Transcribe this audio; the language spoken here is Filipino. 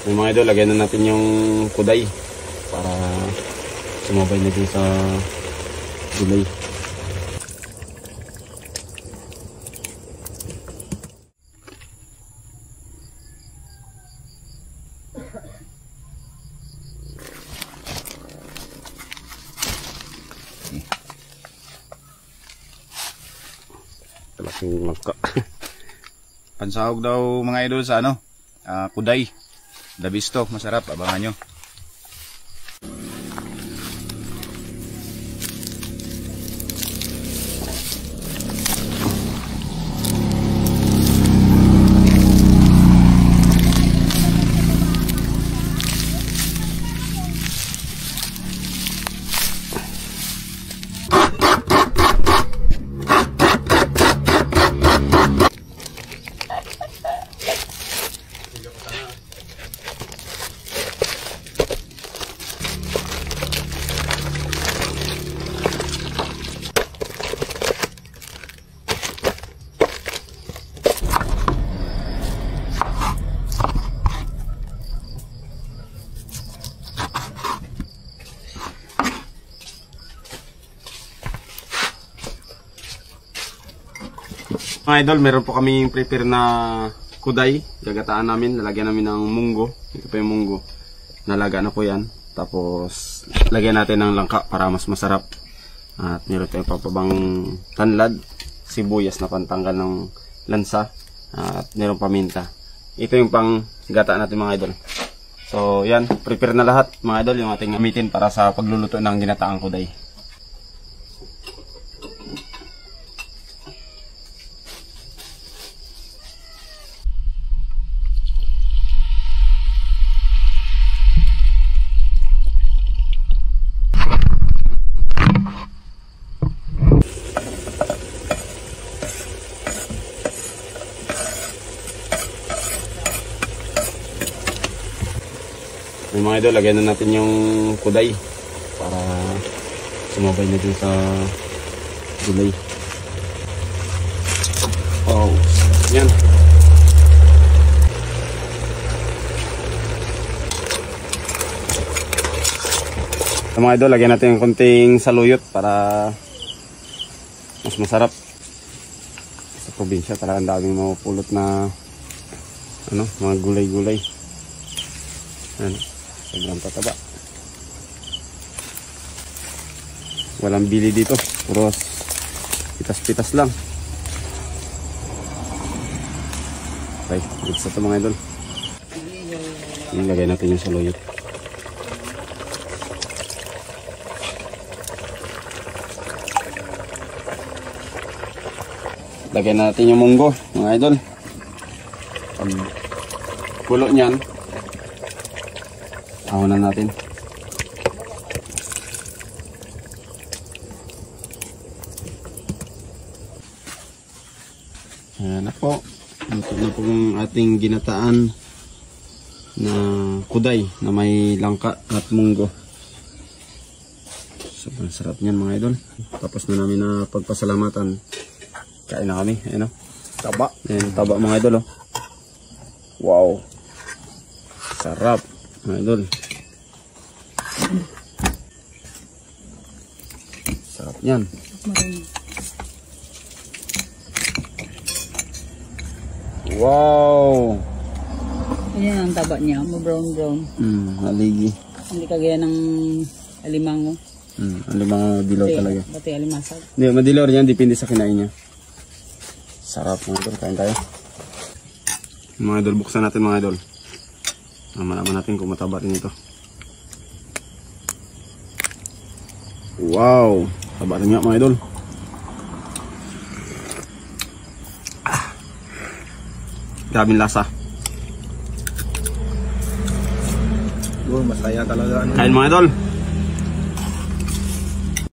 Yung mga idol, lagyan na natin yung kuday para sumabay na din sa gulay. Talaking magka. Pansahog daw mga idol sa ano, kuday. Dabisto, masarap, abangan nyo. Mga idol, meron po kaming prepare na kuday. Gagataan namin, lalagyan namin ng munggo. Ito pa yung munggo. Nalaga na po yan. Tapos, lagyan natin ng langka para mas masarap. At meron tayong papabang tanlad, sibuyas na pantanggal ng lansa. At meron paminta. Ito yung pang gataan natin mga idol. So, yan. Prepare na lahat mga idol yung ating gamitin para sa pagluluto ng ginataang kuday. Yung mga idol, lagyan na natin yung kuday para sumabay na din sa gulay. Oh, yan. Yung mga idol, lagyan natin yung konting saluyot para mas masarap. Sa probinsya talagang daming mapupulot na mga gulay-gulay. Ano? Sobrang tataba. Walang bili dito. Puros pitas-pitas lang. Okay, goods na ito mga idol. Ilagay natin yung saluyot. Lagyan natin yung munggo mga idol. Pag kulo niyan, awanan natin. Ayan na po. Ito na po yung ating ginataan na kuday na may langka at munggo. Sobrang sarap niyan mga idol. Tapos na namin na pagpasalamatan. Kain na kami. Ayan o. Taba. Ayan, taba mga idol o. Wow. Sarap mga idol. Sarap yan. Wow. Ayan ang taba niya, brown. Haligi. Hindi kagaya ng alimango. Alimango dilaw talaga. Pati alimasag. Hindi, madilaw rin yan, depende sa kinain niya. Sarap mga idol, kain tayo. Mga idol, buksan natin mga idol. Malaman natin kung mataba rin ito. Wow, taba rin nga mga idol. Grabing lasa. Masaya talaga. Kain mga idol.